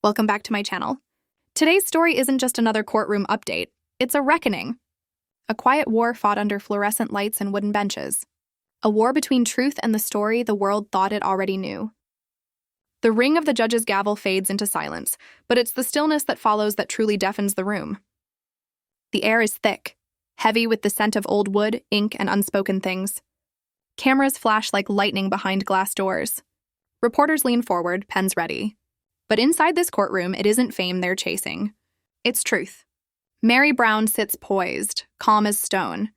Welcome back to my channel. Today's story isn't just another courtroom update, it's a reckoning. A quiet war fought under fluorescent lights and wooden benches. A war between truth and the story the world thought it already knew. The ring of the judge's gavel fades into silence, but it's the stillness that follows that truly deafens the room. The air is thick, heavy with the scent of old wood, ink, and unspoken things. Cameras flash like lightning behind glass doors. Reporters lean forward, pens ready. But inside this courtroom, it isn't fame they're chasing. It's truth. Mary Brown sits poised, calm as stone,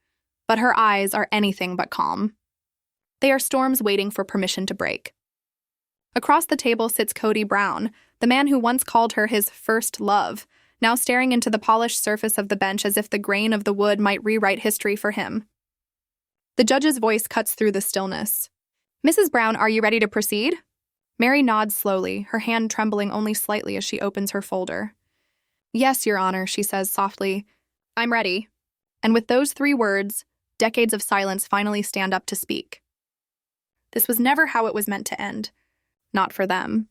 but her eyes are anything but calm. They are storms waiting for permission to break. Across the table sits Kody Brown, the man who once called her his first love, now staring into the polished surface of the bench as if the grain of the wood might rewrite history for him. The judge's voice cuts through the stillness. "Mrs. Brown, are you ready to proceed?" Mary nods slowly, her hand trembling only slightly as she opens her folder. "Yes, Your Honor," she says softly. "I'm ready." And with those 3 words, decades of silence finally stand up to speak. This was never how it was meant to end. Not for them.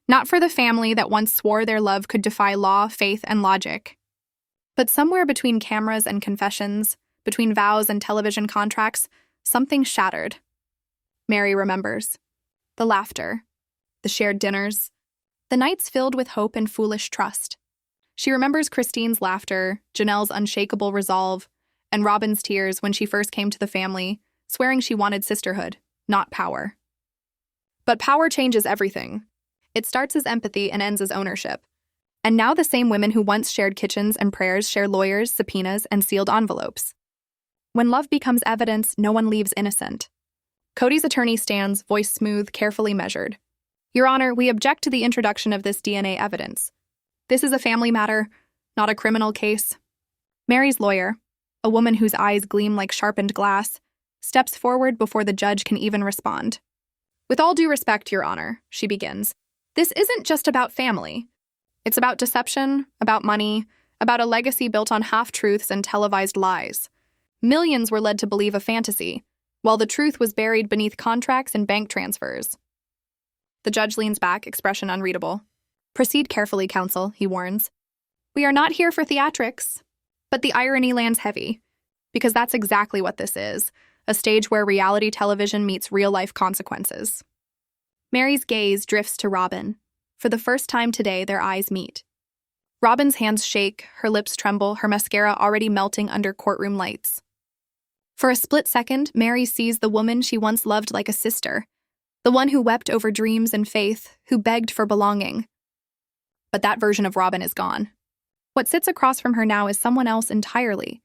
Not for the family that once swore their love could defy law, faith, and logic. But somewhere between cameras and confessions, between vows and television contracts, something shattered. Mary remembers. The laughter. The shared dinners. The nights filled with hope and foolish trust. She remembers Christine's laughter, Janelle's unshakable resolve, and Robyn's tears when she first came to the family, swearing she wanted sisterhood, not power. But power changes everything. It starts as empathy and ends as ownership. And now the same women who once shared kitchens and prayers share lawyers, subpoenas, and sealed envelopes. When love becomes evidence, no one leaves innocent. Kody's attorney stands, voice smooth, carefully measured. "Your Honor, we object to the introduction of this DNA evidence. This is a family matter, not a criminal case." Mary's lawyer, a woman whose eyes gleam like sharpened glass, steps forward before the judge can even respond. "With all due respect, Your Honor," she begins, "this isn't just about family. It's about deception, about money, about a legacy built on half-truths and televised lies. Millions were led to believe a fantasy, while the truth was buried beneath contracts and bank transfers." The judge leans back, expression unreadable. "Proceed carefully, counsel," he warns. "We are not here for theatrics." But the irony lands heavy, because that's exactly what this is, a stage where reality television meets real-life consequences. Mary's gaze drifts to Robyn. For the first time today, their eyes meet. Robyn's hands shake, her lips tremble, her mascara already melting under courtroom lights. For a split second, Mary sees the woman she once loved like a sister, the one who wept over dreams and faith, who begged for belonging. But that version of Robyn is gone. What sits across from her now is someone else entirely,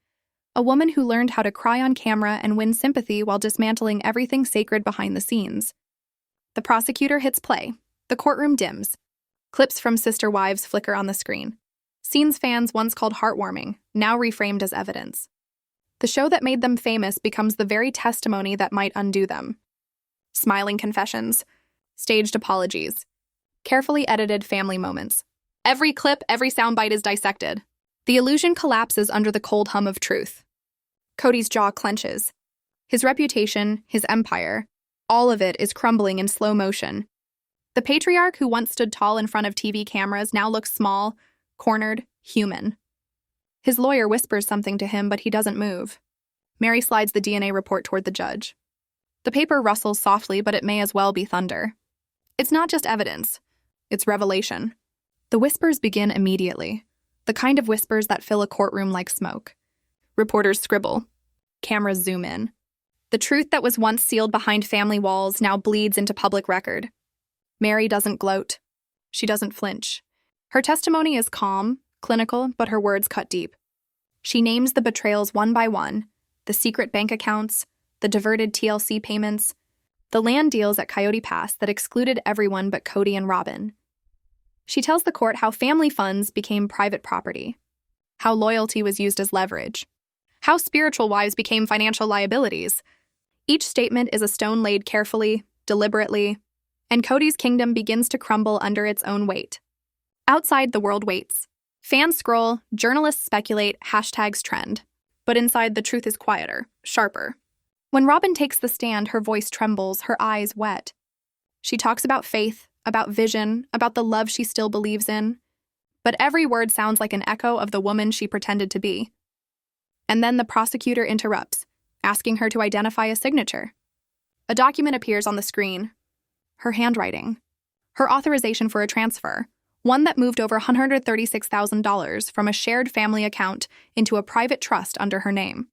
a woman who learned how to cry on camera and win sympathy while dismantling everything sacred behind the scenes. The prosecutor hits play. The courtroom dims. Clips from SisterWives flicker on the screen. Scenes fans once called heartwarming, now reframed as evidence. The show that made them famous becomes the very testimony that might undo them. Smiling confessions, staged apologies, carefully edited family moments. Every clip, every soundbite is dissected. The illusion collapses under the cold hum of truth. Kody's jaw clenches. His reputation, his empire, all of it is crumbling in slow motion. The patriarch who once stood tall in front of TV cameras now looks small, cornered, human. His lawyer whispers something to him, but he doesn't move. Mary slides the DNA report toward the judge. The paper rustles softly, but it may as well be thunder. It's not just evidence. It's revelation. The whispers begin immediately, the kind of whispers that fill a courtroom like smoke. Reporters scribble. Cameras zoom in. The truth that was once sealed behind family walls now bleeds into public record. Mary doesn't gloat. She doesn't flinch. Her testimony is calm, clinical, but her words cut deep. She names the betrayals one by one, the secret bank accounts, the diverted TLC payments, the land deals at Coyote Pass that excluded everyone but Kody and Robyn. She tells the court how family funds became private property, how loyalty was used as leverage, how spiritual wives became financial liabilities. Each statement is a stone laid carefully, deliberately, and Kody's kingdom begins to crumble under its own weight. Outside, the world waits. Fans scroll, journalists speculate, hashtags trend. But inside, the truth is quieter, sharper. When Robyn takes the stand, her voice trembles, her eyes wet. She talks about faith, about vision, about the love she still believes in. But every word sounds like an echo of the woman she pretended to be. And then the prosecutor interrupts, asking her to identify a signature. A document appears on the screen. Her handwriting. Her authorization for a transfer. One that moved over $136,000 from a shared family account into a private trust under her name.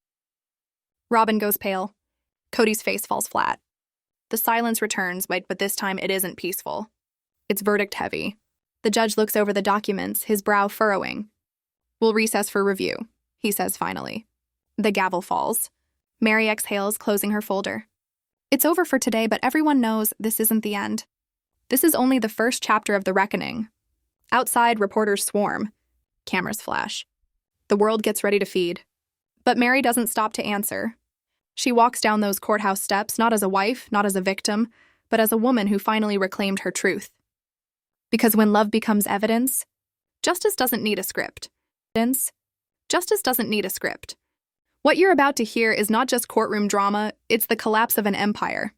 Robyn goes pale. Kody's face falls flat. The silence returns, but this time it isn't peaceful. It's verdict heavy. The judge looks over the documents, his brow furrowing. "We'll recess for review," he says finally. The gavel falls. Mary exhales, closing her folder. It's over for today, but everyone knows this isn't the end. This is only the first chapter of the reckoning. Outside, reporters swarm. Cameras flash. The world gets ready to feed. But Mary doesn't stop to answer. She walks down those courthouse steps, not as a wife, not as a victim, but as a woman who finally reclaimed her truth. Because when love becomes evidence, justice doesn't need a script. Justice doesn't need a script. What you're about to hear is not just courtroom drama, it's the collapse of an empire.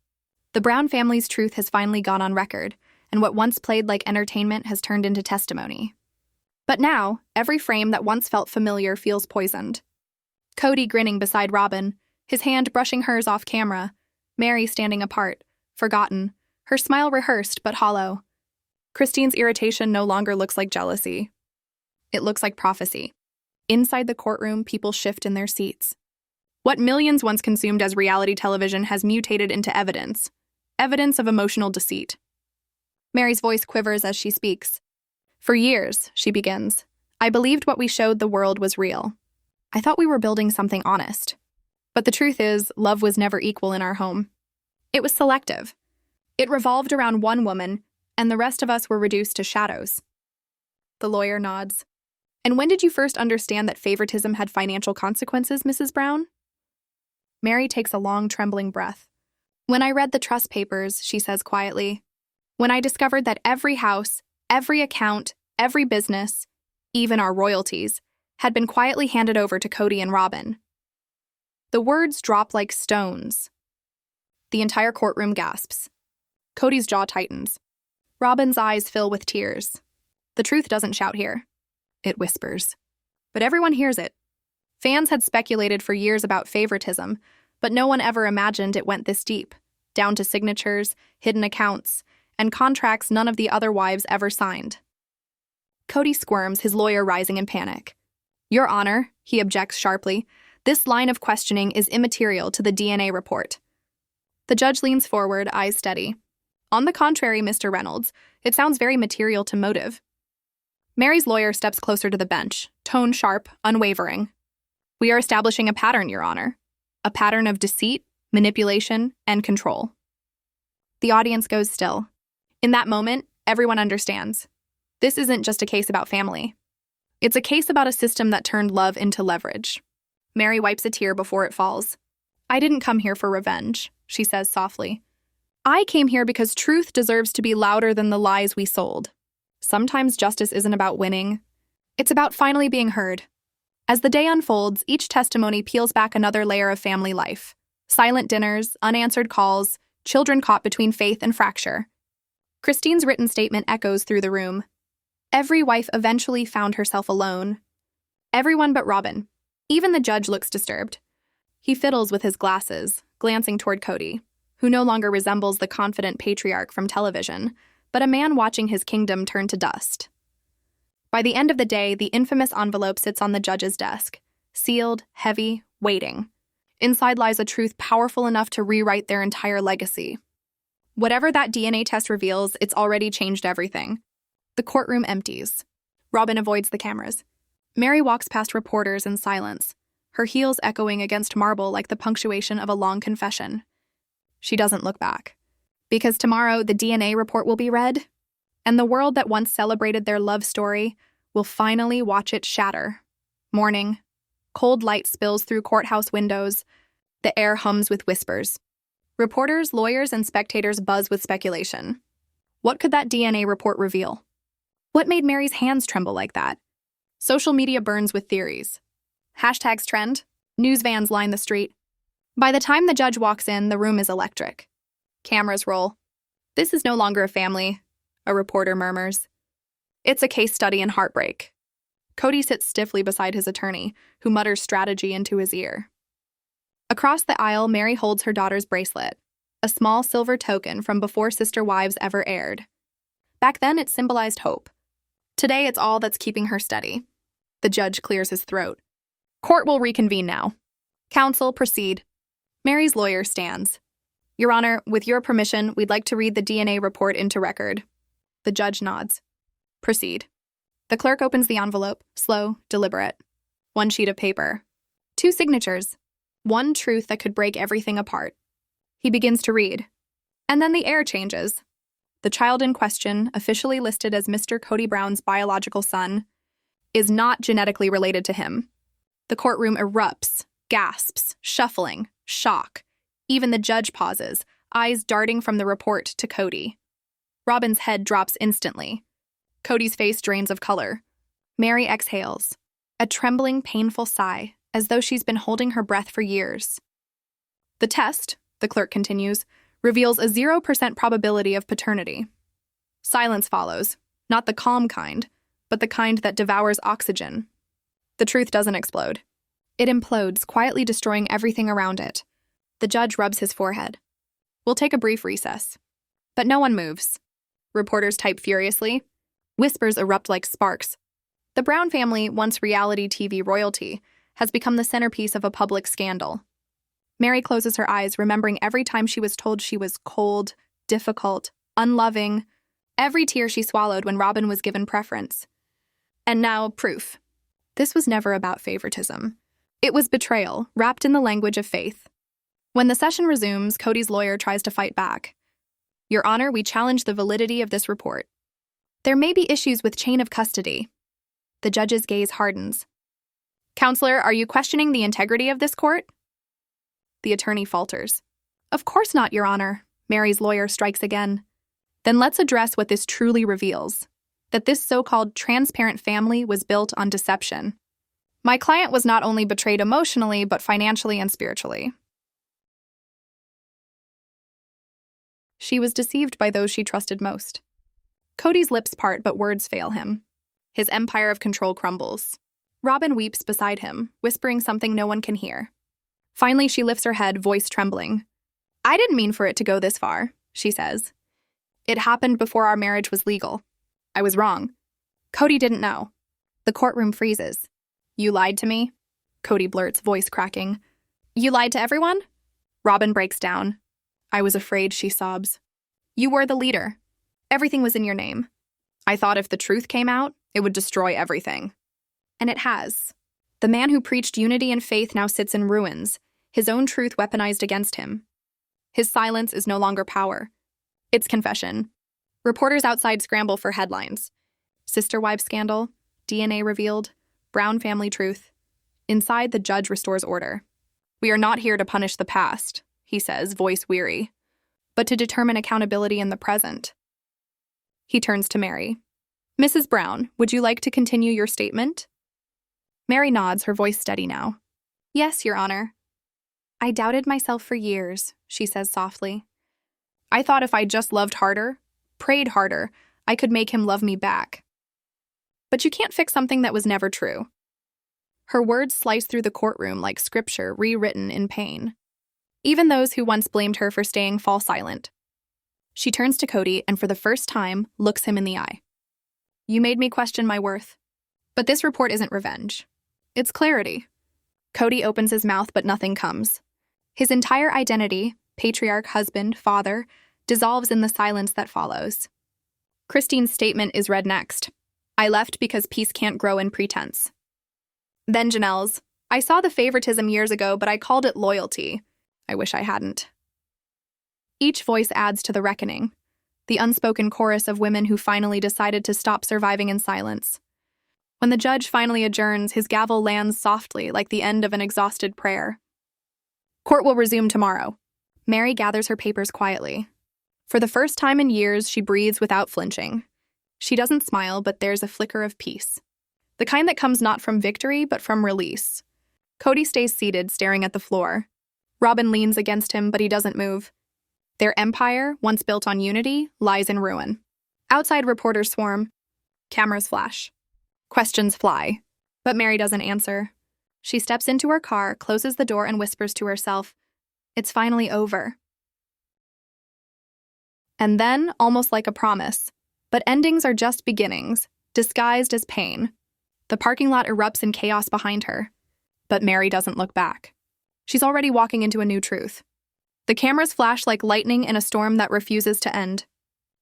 The Brown family's truth has finally gone on record, and what once played like entertainment has turned into testimony. But now, every frame that once felt familiar feels poisoned. Kody grinning beside Robyn, his hand brushing hers off camera, Mary standing apart, forgotten, her smile rehearsed but hollow. Christine's irritation no longer looks like jealousy. It looks like prophecy. Inside the courtroom, people shift in their seats. What millions once consumed as reality television has mutated into evidence. Evidence of emotional deceit. Mary's voice quivers as she speaks. "For years," she begins, "I believed what we showed the world was real. I thought we were building something honest. But the truth is, love was never equal in our home. It was selective. It revolved around one woman, and the rest of us were reduced to shadows." The lawyer nods. "And when did you first understand that favoritism had financial consequences, Mrs. Brown?" Mary takes a long, trembling breath. "When I read the trust papers," she says quietly. "When I discovered that every house, every account, every business, even our royalties, had been quietly handed over to Kody and Robyn." The words drop like stones. The entire courtroom gasps. Kody's jaw tightens. Robyn's eyes fill with tears. The truth doesn't shout here. It whispers. But everyone hears it. Fans had speculated for years about favoritism, but no one ever imagined it went this deep, down to signatures, hidden accounts, and contracts none of the other wives ever signed. Kody squirms, his lawyer rising in panic. "Your Honor," he objects sharply, "this line of questioning is immaterial to the DNA report." The judge leans forward, eyes steady. "On the contrary, Mr. Reynolds, it sounds very material to motive." Mary's lawyer steps closer to the bench, tone sharp, unwavering. "We are establishing a pattern, Your Honor. A pattern of deceit, manipulation, and control." The audience goes still. In that moment, everyone understands. This isn't just a case about family. It's a case about a system that turned love into leverage. Mary wipes a tear before it falls. "I didn't come here for revenge," she says softly. "I came here because truth deserves to be louder than the lies we sold. Sometimes justice isn't about winning. It's about finally being heard." As the day unfolds, each testimony peels back another layer of family life. Silent dinners, unanswered calls, children caught between faith and fracture. Christine's written statement echoes through the room. Every wife eventually found herself alone. Everyone but Robyn. Even the judge looks disturbed. He fiddles with his glasses, glancing toward Kody, who no longer resembles the confident patriarch from television, but a man watching his kingdom turn to dust. By the end of the day, the infamous envelope sits on the judge's desk, sealed, heavy, waiting. Inside lies a truth powerful enough to rewrite their entire legacy. Whatever that DNA test reveals, it's already changed everything. The courtroom empties. Robyn avoids the cameras. Mary walks past reporters in silence, her heels echoing against marble like the punctuation of a long confession. She doesn't look back. Because tomorrow, the DNA report will be read, and the world that once celebrated their love story will finally watch it shatter. Morning. Cold light spills through courthouse windows. The air hums with whispers. Reporters, lawyers, and spectators buzz with speculation. What could that DNA report reveal? What made Mary's hands tremble like that? Social media burns with theories. Hashtags trend. News vans line the street. By the time the judge walks in, the room is electric. Cameras roll. This is no longer a family. a reporter murmurs. It's a case study in heartbreak. Kody sits stiffly beside his attorney, who mutters strategy into his ear. Across the aisle, Mary holds her daughter's bracelet, a small silver token from before SisterWives ever aired. Back then, it symbolized hope. Today, it's all that's keeping her steady. The judge clears his throat. Court will reconvene now. Counsel, proceed. Mary's lawyer stands. Your Honor, with your permission, we'd like to read the DNA report into record. The judge nods. Proceed. The clerk opens the envelope, slow, deliberate. One sheet of paper. 2 signatures. One truth that could break everything apart. He begins to read. And then the air changes. The child in question, officially listed as Mr. Kody Brown's biological son, is not genetically related to him. The courtroom erupts, gasps, shuffling, shock. Even the judge pauses, eyes darting from the report to Kody. Robyn's head drops instantly. Kody's face drains of color. Mary exhales, a trembling, painful sigh, as though she's been holding her breath for years. The test, the clerk continues, reveals a 0% probability of paternity. Silence follows, not the calm kind, but the kind that devours oxygen. The truth doesn't explode. It implodes, quietly destroying everything around it. The judge rubs his forehead. We'll take a brief recess. But no one moves. Reporters type furiously. Whispers erupt like sparks. The Brown family, once reality TV royalty, has become the centerpiece of a public scandal. Mary closes her eyes, remembering every time she was told she was cold, difficult, unloving, every tear she swallowed when Robyn was given preference. And now, proof. This was never about favoritism. It was betrayal, wrapped in the language of faith. When the session resumes, Kody's lawyer tries to fight back. Your Honor, we challenge the validity of this report. There may be issues with chain of custody. The judge's gaze hardens. Counselor, are you questioning the integrity of this court? The attorney falters. Of course not, Your Honor. Mary's lawyer strikes again. Then let's address what this truly reveals. That this so-called transparent family was built on deception. My client was not only betrayed emotionally, but financially and spiritually. She was deceived by those she trusted most. Kody's lips part, but words fail him. His empire of control crumbles. Robyn weeps beside him, whispering something no one can hear. Finally, she lifts her head, voice trembling. I didn't mean for it to go this far, she says. It happened before our marriage was legal. I was wrong. Kody didn't know. The courtroom freezes. You lied to me? Kody blurts, voice cracking. You lied to everyone? Robyn breaks down. I was afraid, she sobs. You were the leader. Everything was in your name. I thought if the truth came out, it would destroy everything. And it has. The man who preached unity and faith now sits in ruins, his own truth weaponized against him. His silence is no longer power. It's confession. Reporters outside scramble for headlines. SisterWives scandal, DNA revealed, Brown family truth. Inside, the judge restores order. We are not here to punish the past, he says, voice weary, but to determine accountability in the present. He turns to Mary. Mrs. Brown, would you like to continue your statement? Mary nods, her voice steady now. Yes, Your Honor. I doubted myself for years, she says softly. I thought if I just loved harder, prayed harder, I could make him love me back. But you can't fix something that was never true. Her words slice through the courtroom like scripture rewritten in pain. Even those who once blamed her for staying fall silent. She turns to Kody and for the first time looks him in the eye. You made me question my worth. But this report isn't revenge. It's clarity. Kody opens his mouth, but nothing comes. His entire identity, patriarch, husband, father, dissolves in the silence that follows. Christine's statement is read next. I left because peace can't grow in pretense. Then Janelle's. I saw the favoritism years ago, but I called it loyalty. I wish I hadn't. Each voice adds to the reckoning. The unspoken chorus of women who finally decided to stop surviving in silence. When the judge finally adjourns, his gavel lands softly like the end of an exhausted prayer. Court will resume tomorrow. Mary gathers her papers quietly. For the first time in years, she breathes without flinching. She doesn't smile, but there's a flicker of peace. The kind that comes not from victory, but from release. Kody stays seated, staring at the floor. Robyn leans against him, but he doesn't move. Their empire, once built on unity, lies in ruin. Outside, reporters swarm. Cameras flash. Questions fly. But Mary doesn't answer. She steps into her car, closes the door, and whispers to herself, "It's finally over." And then, almost like a promise, but endings are just beginnings, disguised as pain. The parking lot erupts in chaos behind her. But Mary doesn't look back. She's already walking into a new truth. The cameras flash like lightning in a storm that refuses to end.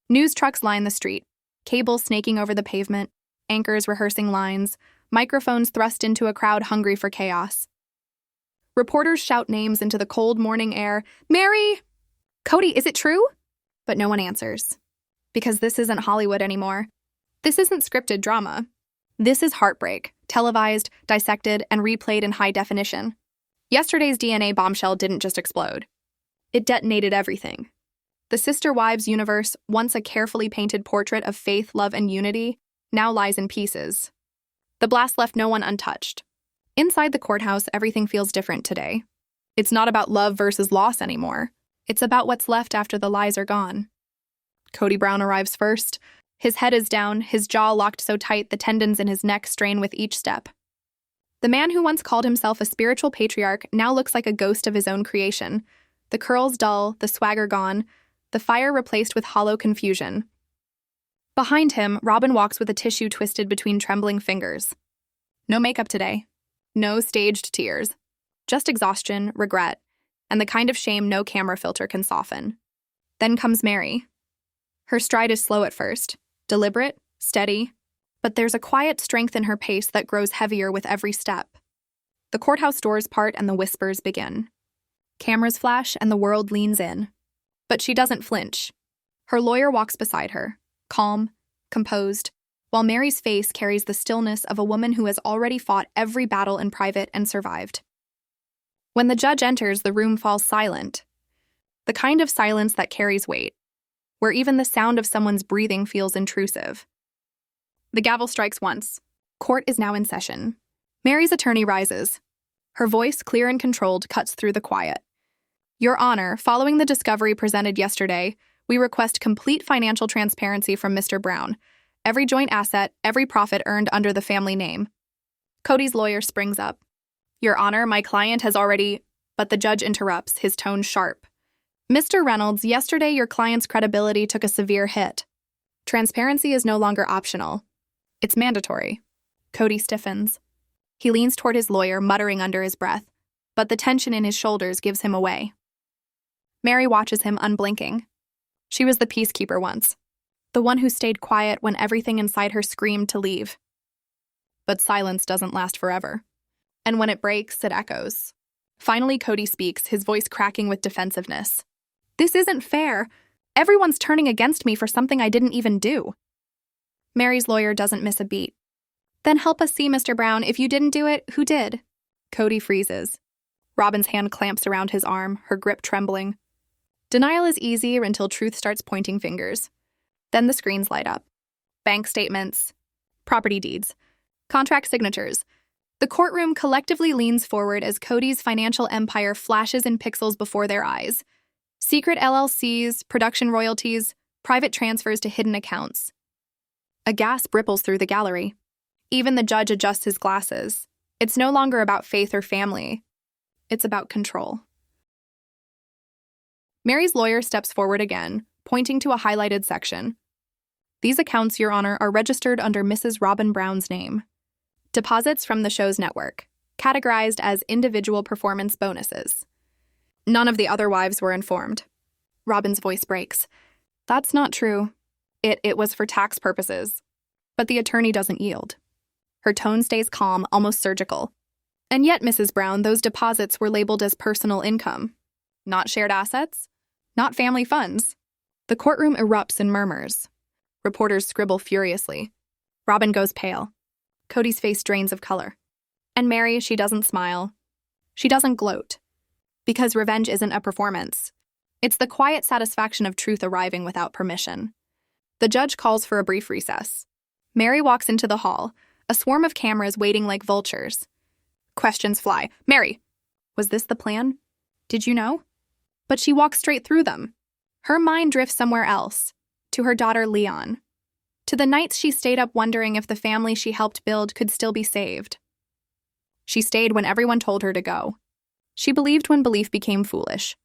News trucks line the street, cables snaking over the pavement, anchors rehearsing lines, microphones thrust into a crowd hungry for chaos. Reporters shout names into the cold morning air. "Mary! Kody, is it true?" But no one answers. Because this isn't Hollywood anymore. This isn't scripted drama. This is heartbreak, televised, dissected, and replayed in high definition. Yesterday's DNA bombshell didn't just explode. It detonated everything. The SisterWives universe, once a carefully painted portrait of faith, love, and unity, now lies in pieces. The blast left no one untouched. Inside the courthouse, everything feels different today. It's not about love versus loss anymore. It's about what's left after the lies are gone. Kody Brown arrives first. His head is down, his jaw locked so tight the tendons in his neck strain with each step. The man who once called himself a spiritual patriarch now looks like a ghost of his own creation. The curls dull, the swagger gone, the fire replaced with hollow confusion. Behind him, Robyn walks with a tissue twisted between trembling fingers. No makeup today. No staged tears. Just exhaustion, regret, and the kind of shame no camera filter can soften. Then comes Mary. Her stride is slow at first, deliberate, steady, but there's a quiet strength in her pace that grows heavier with every step. The courthouse doors part and the whispers begin. Cameras flash and the world leans in. But she doesn't flinch. Her lawyer walks beside her, calm, composed, while Mary's face carries the stillness of a woman who has already fought every battle in private and survived. When the judge enters, the room falls silent. The kind of silence that carries weight, where even the sound of someone's breathing feels intrusive. The gavel strikes once. Court is now in session. Mary's attorney rises. Her voice, clear and controlled, cuts through the quiet. "Your Honor, following the discovery presented yesterday, we request complete financial transparency from Mr. Brown. Every joint asset, every profit earned under the family name." Kody's lawyer springs up. "Your Honor, my client has already—" But the judge interrupts, his tone sharp. "Mr. Reynolds, yesterday your client's credibility took a severe hit. Transparency is no longer optional. It's mandatory." Kody stiffens. He leans toward his lawyer, muttering under his breath, but the tension in his shoulders gives him away. Mary watches him, unblinking. She was the peacekeeper once, the one who stayed quiet when everything inside her screamed to leave. But silence doesn't last forever. And when it breaks, it echoes. Finally, Kody speaks, his voice cracking with defensiveness. "This isn't fair. Everyone's turning against me for something I didn't even do." Mary's lawyer doesn't miss a beat. "Then help us see, Mr. Brown. If you didn't do it, who did?" Kody freezes. Robyn's hand clamps around his arm, her grip trembling. Denial is easier until truth starts pointing fingers. Then the screens light up. Bank statements, property deeds, contract signatures. The courtroom collectively leans forward as Kody's financial empire flashes in pixels before their eyes. Secret LLCs, production royalties, private transfers to hidden accounts. A gasp ripples through the gallery. Even the judge adjusts his glasses. It's no longer about faith or family. It's about control. Mary's lawyer steps forward again, pointing to a highlighted section. "These accounts, Your Honor, are registered under Mrs. Robyn Brown's name. Deposits from the show's network, categorized as individual performance bonuses." None of the other wives were informed. Robyn's voice breaks. "That's not true. It was for tax purposes." But the attorney doesn't yield. Her tone stays calm, almost surgical. "And yet, Mrs. Brown, those deposits were labeled as personal income. Not shared assets, not family funds." The courtroom erupts in murmurs. Reporters scribble furiously. Robyn goes pale. Kody's face drains of color. And Mary, she doesn't smile. She doesn't gloat. Because revenge isn't a performance. It's the quiet satisfaction of truth arriving without permission. The judge calls for a brief recess. Mary walks into the hall, a swarm of cameras waiting like vultures. Questions fly. "Mary, was this the plan? Did you know?" But she walks straight through them. Her mind drifts somewhere else, to her daughter Leon. to the nights she stayed up wondering if the family she helped build could still be saved. She stayed when everyone told her to go. She believed when belief became foolish.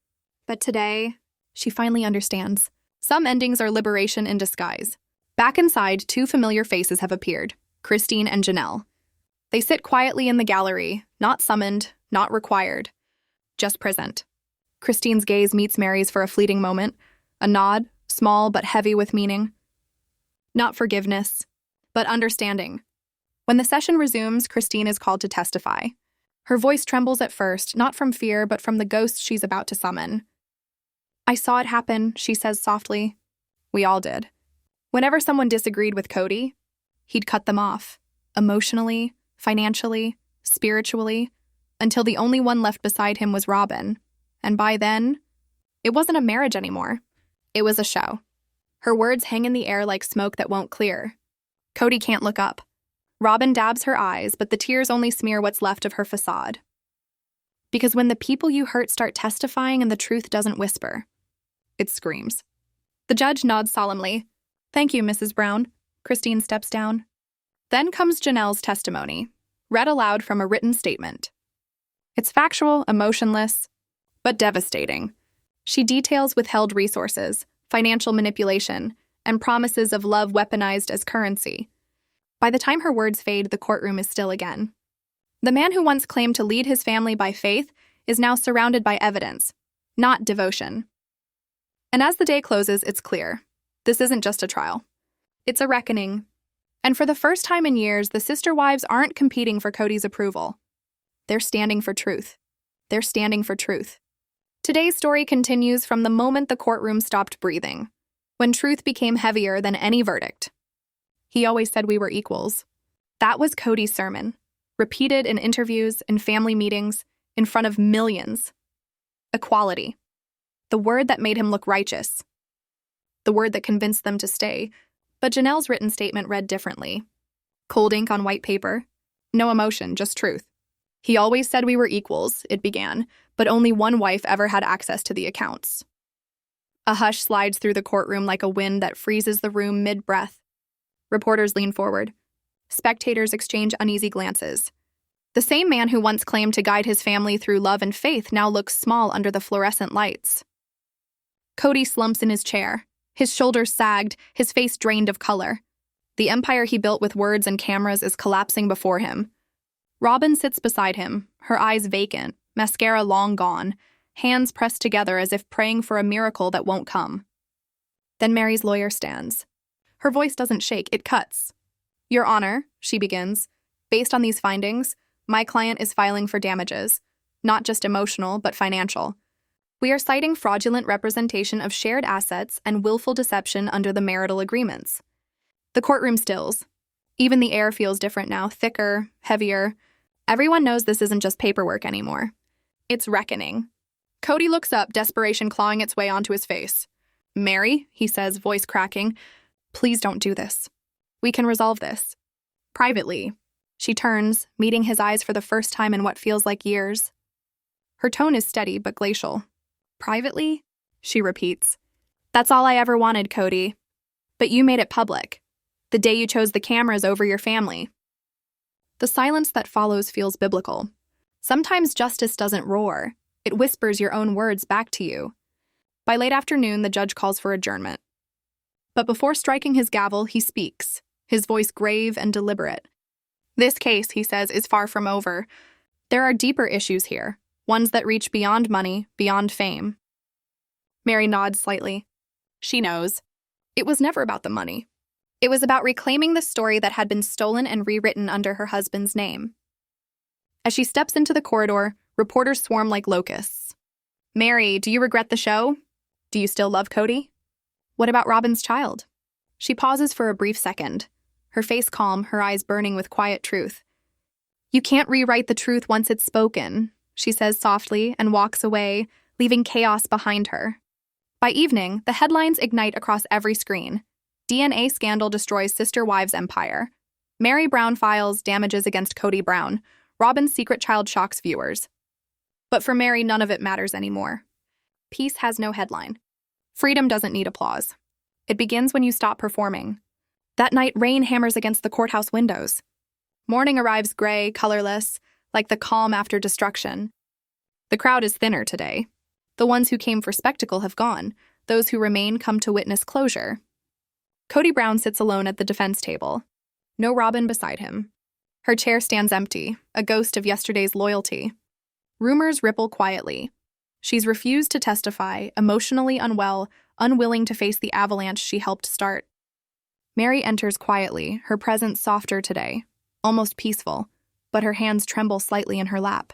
But today, she finally understands. Some endings are liberation in disguise. Back inside, two familiar faces have appeared, Christine and Janelle. They sit quietly in the gallery, not summoned, not required, just present. Christine's gaze meets Mary's for a fleeting moment, a nod, small but heavy with meaning. Not forgiveness, but understanding. When the session resumes, Christine is called to testify. Her voice trembles at first, not from fear, but from the ghost she's about to summon. "I saw it happen," she says softly. "We all did. Whenever someone disagreed with Kody, he'd cut them off, emotionally, financially, spiritually, until the only one left beside him was Robyn. And by then, it wasn't a marriage anymore. It was a show." Her words hang in the air like smoke that won't clear. Kody can't look up. Robyn dabs her eyes, but the tears only smear what's left of her facade. Because when the people you hurt start testifying and the truth doesn't whisper, it screams. The judge nods solemnly. "Thank you, Mrs. Brown." Christine steps down. Then comes Janelle's testimony, read aloud from a written statement. It's factual, emotionless, but devastating. She details withheld resources, financial manipulation, and promises of love weaponized as currency. By the time her words fade, the courtroom is still again. The man who once claimed to lead his family by faith is now surrounded by evidence, not devotion. And as the day closes, it's clear. This isn't just a trial. It's a reckoning. And for the first time in years, the SisterWives aren't competing for Kody's approval. They're standing for truth. They're standing for truth. Today's story continues from the moment the courtroom stopped breathing, when truth became heavier than any verdict. "He always said we were equals." That was Kody's sermon, repeated in interviews, in family meetings, in front of millions. Equality. The word that made him look righteous. The word that convinced them to stay. But Janelle's written statement read differently. Cold ink on white paper. No emotion, just truth. "He always said we were equals," it began, but only one wife ever had access to the accounts. A hush slides through the courtroom like a wind that freezes the room mid-breath. Reporters lean forward. Spectators exchange uneasy glances. The same man who once claimed to guide his family through love and faith now looks small under the fluorescent lights. Kody slumps in his chair. His shoulders sagged, his face drained of color. The empire he built with words and cameras is collapsing before him. Robyn sits beside him, her eyes vacant, mascara long gone, hands pressed together as if praying for a miracle that won't come. Then Mary's lawyer stands. Her voice doesn't shake, it cuts. "Your Honor," she begins, "based on these findings, my client is filing for damages, not just emotional, but financial. We are citing fraudulent representation of shared assets and willful deception under the marital agreements." The courtroom stills. Even the air feels different now, thicker, heavier. Everyone knows this isn't just paperwork anymore. It's reckoning. Kody looks up, desperation clawing its way onto his face. "Mary," he says, voice cracking, "please don't do this. We can resolve this. Privately." She turns, meeting his eyes for the first time in what feels like years. Her tone is steady but glacial. "Privately?" she repeats. "That's all I ever wanted, Kody. But you made it public. The day you chose the cameras over your family." The silence that follows feels biblical. Sometimes justice doesn't roar. It whispers your own words back to you. By late afternoon, the judge calls for adjournment. But before striking his gavel, he speaks, his voice grave and deliberate. "This case," he says, "is far from over. There are deeper issues here, ones that reach beyond money, beyond fame." Mary nods slightly. She knows. It was never about the money. It was about reclaiming the story that had been stolen and rewritten under her husband's name. As she steps into the corridor, reporters swarm like locusts. "Mary, do you regret the show? Do you still love Kody? What about Robyn's child?" She pauses for a brief second, her face calm, her eyes burning with quiet truth. "You can't rewrite the truth once it's spoken," she says softly and walks away, leaving chaos behind her. By evening, the headlines ignite across every screen. DNA scandal destroys SisterWives empire. Mary Brown files damages against Kody Brown. Robyn's secret child shocks viewers. But for Mary, none of it matters anymore. Peace has no headline. Freedom doesn't need applause. It begins when you stop performing. That night, rain hammers against the courthouse windows. Morning arrives gray, colorless, like the calm after destruction. The crowd is thinner today. The ones who came for spectacle have gone. Those who remain come to witness closure. Kody Brown sits alone at the defense table. No Robyn beside him. Her chair stands empty, a ghost of yesterday's loyalty. Rumors ripple quietly. She's refused to testify, emotionally unwell, unwilling to face the avalanche she helped start. Mary enters quietly, her presence softer today, almost peaceful, but her hands tremble slightly in her lap.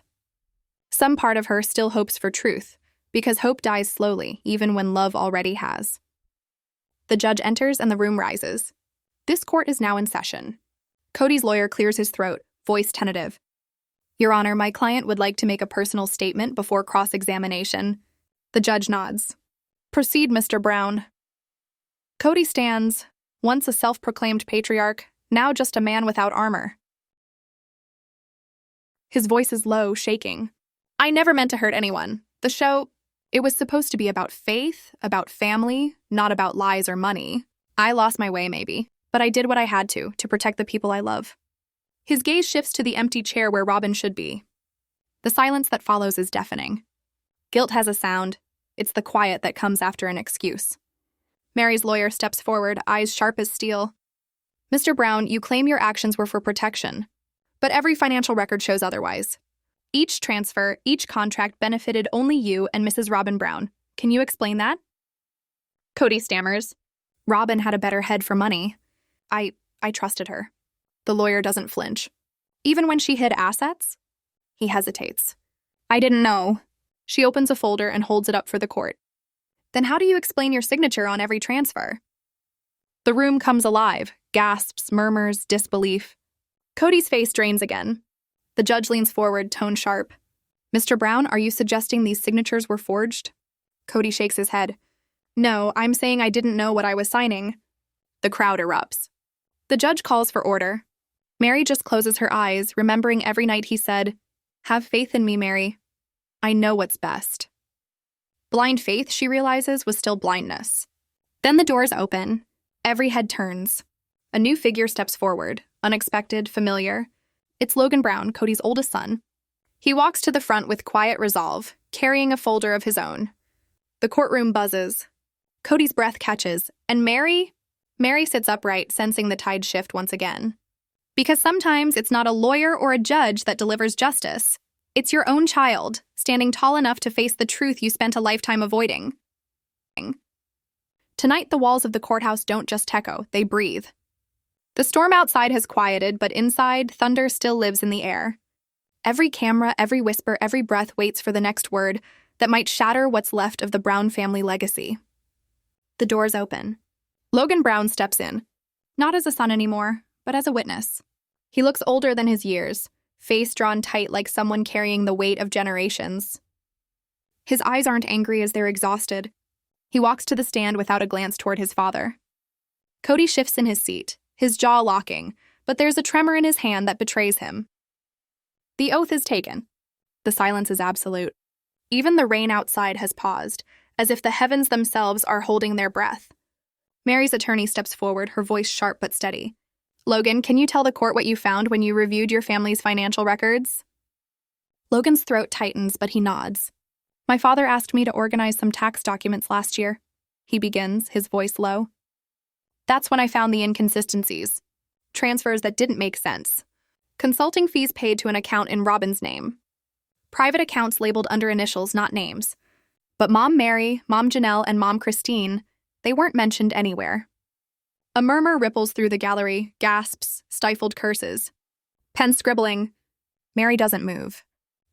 Some part of her still hopes for truth, because hope dies slowly, even when love already has. The judge enters and the room rises. This court is now in session. Kody's lawyer clears his throat, voice tentative. Your Honor, my client would like to make a personal statement before cross-examination. The judge nods. Proceed, Mr. Brown. Kody stands, once a self-proclaimed patriarch, now just a man without armor. His voice is low, shaking. I never meant to hurt anyone. The show, it was supposed to be about faith, about family, not about lies or money. I lost my way, maybe, but I did what I had to protect the people I love. His gaze shifts to the empty chair where Robyn should be. The silence that follows is deafening. Guilt has a sound. It's the quiet that comes after an excuse. Mary's lawyer steps forward, eyes sharp as steel. Mr. Brown, you claim your actions were for protection, but every financial record shows otherwise. Each transfer, each contract benefited only you and Mrs. Robyn Brown. Can you explain that? Kody stammers. Robyn had a better head for money. I trusted her. The lawyer doesn't flinch. Even when she hid assets? He hesitates. I didn't know. She opens a folder and holds it up for the court. Then how do you explain your signature on every transfer? The room comes alive, gasps, murmurs, disbelief. Kody's face drains again. The judge leans forward, tone sharp. Mr. Brown, are you suggesting these signatures were forged? Kody shakes his head. No, I'm saying I didn't know what I was signing. The crowd erupts. The judge calls for order. Mary just closes her eyes, remembering every night he said, Have faith in me, Mary. I know what's best. Blind faith, she realizes, was still blindness. Then the doors open. Every head turns. A new figure steps forward, unexpected, familiar. It's Logan Brown, Kody's oldest son. He walks to the front with quiet resolve, carrying a folder of his own. The courtroom buzzes. Kody's breath catches, and Mary sits upright, sensing the tide shift once again. Because sometimes it's not a lawyer or a judge that delivers justice. It's your own child, standing tall enough to face the truth you spent a lifetime avoiding. Tonight, the walls of the courthouse don't just echo, they breathe. The storm outside has quieted, but inside, thunder still lives in the air. Every camera, every whisper, every breath waits for the next word that might shatter what's left of the Brown family legacy. The doors open. Logan Brown steps in, not as a son anymore, but as a witness. He looks older than his years, face drawn tight like someone carrying the weight of generations. His eyes aren't angry as they're exhausted. He walks to the stand without a glance toward his father. Kody shifts in his seat, his jaw locking, but there's a tremor in his hand that betrays him. The oath is taken. The silence is absolute. Even the rain outside has paused, as if the heavens themselves are holding their breath. Mary's attorney steps forward, her voice sharp but steady. Logan, can you tell the court what you found when you reviewed your family's financial records? Logan's throat tightens, but he nods. My father asked me to organize some tax documents last year. He begins, his voice low. That's when I found the inconsistencies. Transfers that didn't make sense. Consulting fees paid to an account in Robyn's name. Private accounts labeled under initials, not names. But Mom Mary, Mom Janelle, and Mom Christine, they weren't mentioned anywhere. A murmur ripples through the gallery, gasps, stifled curses. Pen scribbling. Mary doesn't move.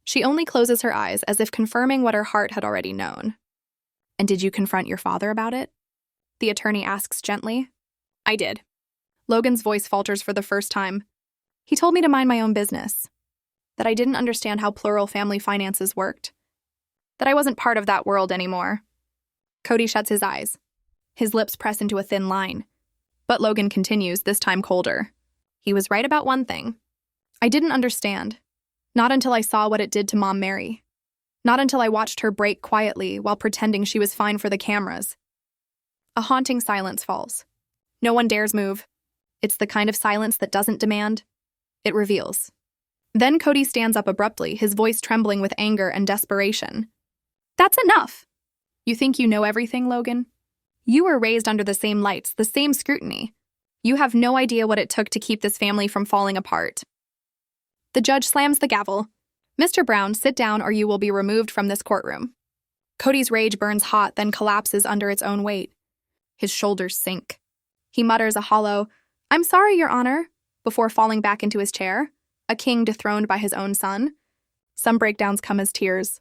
She only closes her eyes as if confirming what her heart had already known. And did you confront your father about it? The attorney asks gently. I did. Logan's voice falters for the first time. He told me to mind my own business. That I didn't understand how plural family finances worked. That I wasn't part of that world anymore. Kody shuts his eyes. His lips press into a thin line. But Logan continues, this time colder. He was right about one thing. I didn't understand. Not until I saw what it did to Mom Mary. Not until I watched her break quietly while pretending she was fine for the cameras. A haunting silence falls. No one dares move. It's the kind of silence that doesn't demand, it reveals. Then Kody stands up abruptly, his voice trembling with anger and desperation. That's enough! You think you know everything, Logan? You were raised under the same lights, the same scrutiny. You have no idea what it took to keep this family from falling apart. The judge slams the gavel. Mr. Brown, sit down or you will be removed from this courtroom. Kody's rage burns hot, then collapses under its own weight. His shoulders sink. He mutters a hollow, "I'm sorry, Your Honor," before falling back into his chair, a king dethroned by his own son. Some breakdowns come as tears.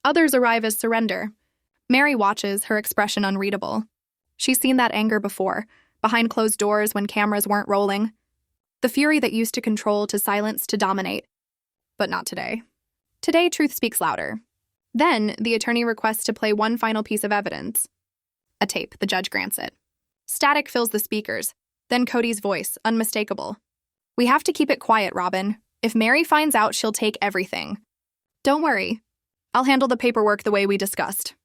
Others arrive as surrender. Mary watches, her expression unreadable. She's seen that anger before, behind closed doors when cameras weren't rolling. The fury that used to control, to silence, to dominate. But not today. Today, truth speaks louder. Then, the attorney requests to play one final piece of evidence. A tape. The judge grants it. Static fills the speakers. Then Kody's voice, unmistakable. "We have to keep it quiet, Robyn. If Mary finds out, she'll take everything. Don't worry. I'll handle the paperwork the way we discussed."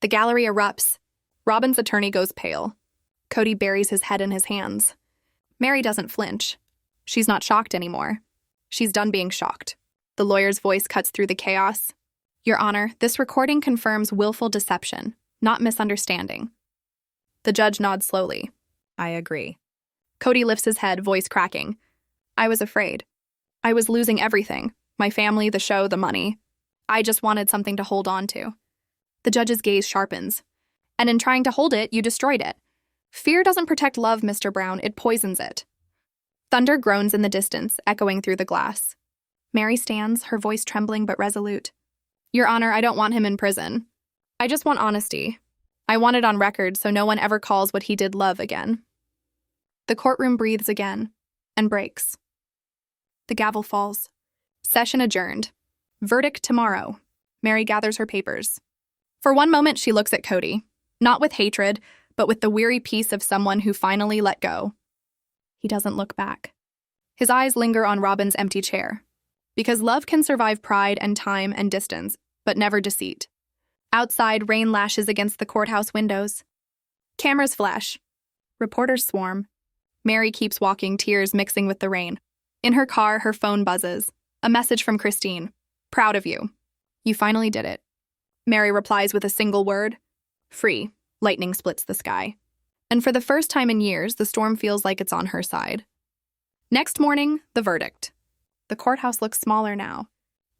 The gallery erupts. Robyn's attorney goes pale. Kody buries his head in his hands. Mary doesn't flinch. She's not shocked anymore. She's done being shocked. The lawyer's voice cuts through the chaos. "Your Honor, this recording confirms willful deception, not misunderstanding." The judge nods slowly. "I agree." Kody lifts his head, voice cracking. "I was afraid. I was losing everything. My family, the show, the money. I just wanted something to hold on to." The judge's gaze sharpens. "And in trying to hold it, you destroyed it. Fear doesn't protect love, Mr. Brown, it poisons it." Thunder groans in the distance, echoing through the glass. Mary stands, her voice trembling but resolute. "Your Honor, I don't want him in prison. I just want honesty. I want it on record so no one ever calls what he did love again." The courtroom breathes again, and breaks. The gavel falls. Session adjourned. Verdict tomorrow. Mary gathers her papers. For one moment, she looks at Kody, not with hatred, but with the weary peace of someone who finally let go. He doesn't look back. His eyes linger on Robyn's empty chair. Because love can survive pride and time and distance, but never deceit. Outside, rain lashes against the courthouse windows. Cameras flash. Reporters swarm. Mary keeps walking, tears mixing with the rain. In her car, her phone buzzes. A message from Christine. "Proud of you. You finally did it." Mary replies with a single word. "Free." Lightning splits the sky. And for the first time in years, the storm feels like it's on her side. Next morning, the verdict. The courthouse looks smaller now.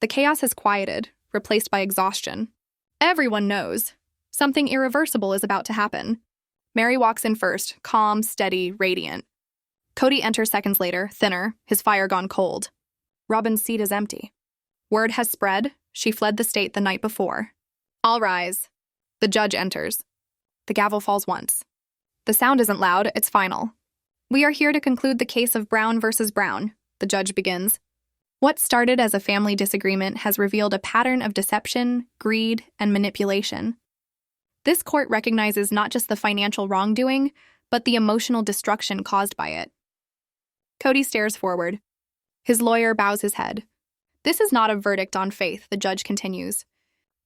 The chaos has quieted, replaced by exhaustion. Everyone knows. Something irreversible is about to happen. Mary walks in first, calm, steady, radiant. Kody enters seconds later, thinner, his fire gone cold. Robyn's seat is empty. Word has spread. She fled the state the night before. All rise. The judge enters. The gavel falls once. The sound isn't loud, it's final. "We are here to conclude the case of Brown versus Brown," the judge begins. What started as a family disagreement has revealed a pattern of deception, greed, and manipulation. This court recognizes not just the financial wrongdoing, but the emotional destruction caused by it. Kody stares forward. His lawyer bows his head. "This is not a verdict on faith," the judge continues.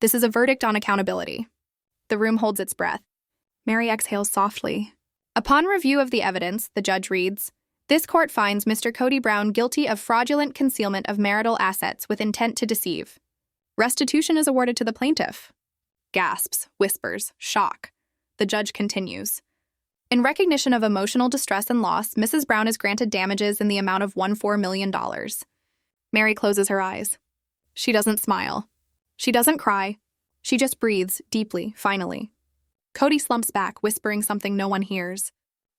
"This is a verdict on accountability." The room holds its breath. Mary exhales softly. Upon review of the evidence, the judge reads, "This court finds Mr. Kody Brown guilty of fraudulent concealment of marital assets with intent to deceive. Restitution is awarded to the plaintiff." Gasps, whispers, shock. The judge continues. "In recognition of emotional distress and loss, Mrs. Brown is granted damages in the amount of $14 million. Mary closes her eyes. She doesn't smile. She doesn't cry. She just breathes deeply, finally. Kody slumps back, whispering something no one hears.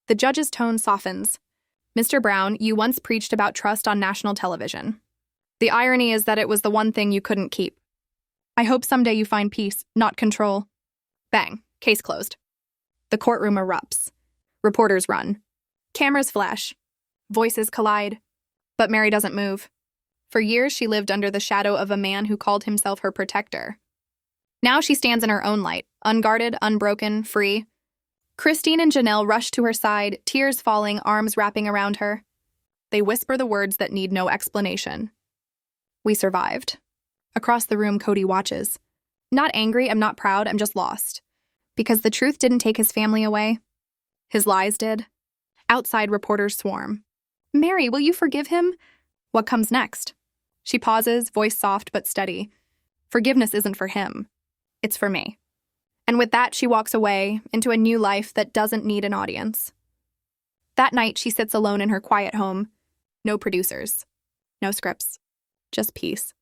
The judge's tone softens. "Mr. Brown, you once preached about trust on national television. The irony is that it was the one thing you couldn't keep. I hope someday you find peace, not control." Bang. Case closed. The courtroom erupts. Reporters run. Cameras flash. Voices collide. But Mary doesn't move. For years, she lived under the shadow of a man who called himself her protector. Now she stands in her own light, unguarded, unbroken, free. Christine and Janelle rush to her side, tears falling, arms wrapping around her. They whisper the words that need no explanation. "We survived." Across the room, Kody watches. Not angry, I'm not proud, I'm just lost. Because the truth didn't take his family away. His lies did. Outside, reporters swarm. Mary, will you forgive him? What comes next? She pauses, voice soft but steady. Forgiveness isn't for him. It's for me. And with that, she walks away into a new life that doesn't need an audience. That night, she sits alone in her quiet home. No producers. No scripts. Just peace.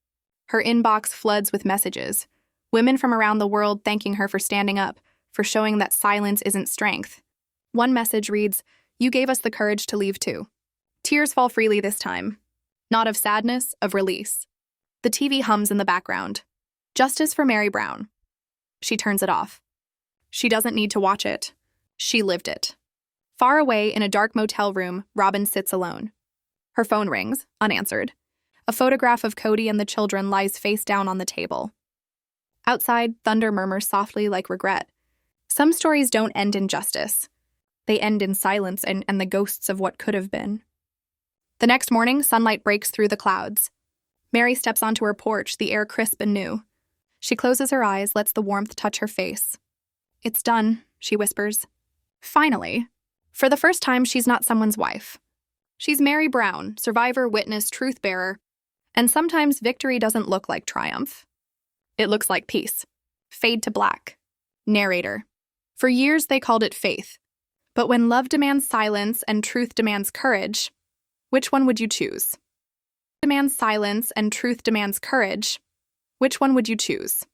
Her inbox floods with messages. Women from around the world thanking her for standing up, for showing that silence isn't strength. One message reads, "You gave us the courage to leave too." Tears fall freely this time. Not of sadness, of release. The TV hums in the background. Justice for Mary Brown. She turns it off. She doesn't need to watch it. She lived it. Far away in a dark motel room, Robyn sits alone. Her phone rings, unanswered. A photograph of Kody and the children lies face down on the table. Outside, thunder murmurs softly like regret. Some stories don't end in justice. They end in silence and the ghosts of what could have been. The next morning, sunlight breaks through the clouds. Mary steps onto her porch, the air crisp and new. She closes her eyes, lets the warmth touch her face. "It's done," she whispers. Finally. For the first time, she's not someone's wife. She's Mary Brown, survivor, witness, truth-bearer. And sometimes victory doesn't look like triumph. It looks like peace. Fade to black. Narrator. For years, they called it faith. But when love demands silence and truth demands courage, which one would you choose? Demands silence and truth demands courage. Which one would you choose?